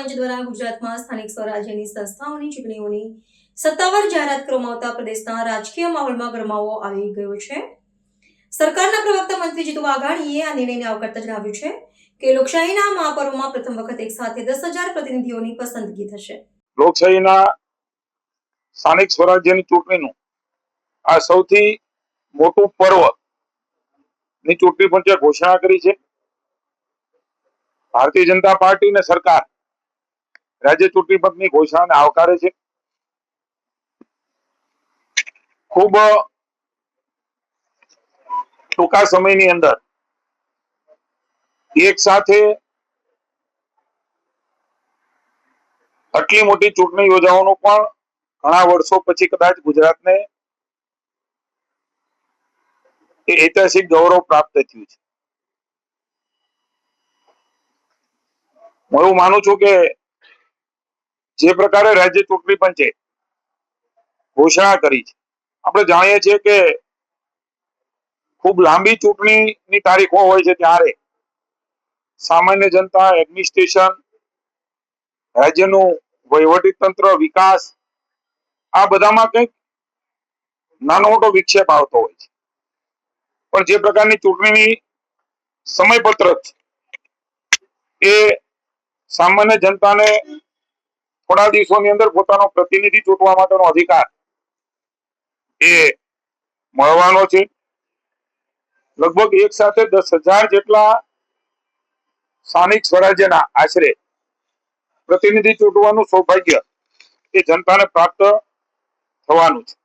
પંચ દ્વારા ગુજરાતમાં સ્થાનિક સ્વરાજ્યની સંસ્થાઓની ચૂંટણીઓની સત્તાવાર જાહેરાત કરવામાં આવતા પ્રદેશના રાજકીય માહોલમાં ગરમાવો આવી ગયો છે। સરકારના પ્રવક્તા મંત્રી જીતુ વાઘાણીએ આ નિર્ણયને આવકારતા જણાવ્યું છે કે લોકશાહીના મહાપર્વમાં પ્રથમ વખત એક સાથે 10,000 પ્રતિનિધિઓની પસંદગી થશે। લોકશાહીના સ્થાનિક સ્વરાજ્યની ચૂંટણીનું આ સૌથી મોટું પર્વની ચૂંટણી પંચે ઘોષણા કરી છે। ભારતીય જનતા પાર્ટી અને સરકાર રાજ્ય ચૂંટણી પંચની ઘોષણાને આવકારે છે। ખૂબ ટૂંકા સમયની અંદર એક સાથે આટલી મોટી ચૂંટણી યોજવાનું પણ ઘણા વર્ષો પછી કદાચ ગુજરાતને ઐતિહાસિક ગૌરવ પ્રાપ્ત થયું છે। હું એવું માનું છું કે જે પ્રકારે રાજ્ય ચૂંટણી પંચે ઘોષણા કરી છે, આપણે જાણીએ છીએ કે ખૂબ લાંબી ચૂંટણીની તારીખો હોય છે ત્યારે સામાન્ય જનતા, એડમિનિસ્ટ્રેશન, રાજ્યનું વહીવટી તંત્ર, વિકાસ, આ બધામાં કંઈક નાનો મોટો વિક્ષેપ આવતો હોય છે। પણ જે પ્રકારની ચૂંટણીની સમયપત્રક એ સામાન્ય જનતાને થોડા દિવસોની અંદર પોતાનો પ્રતિનિધિ ચૂંટવા માટેનો અધિકાર એ મળવાનો છે। લગભગ એક સાથે 10,000 જેટલા સ્થાનિક સ્વરાજ્યના આશરે પ્રતિનિધિ ચૂંટવાનું સૌભાગ્ય એ જનતાને પ્રાપ્ત થવાનું છે।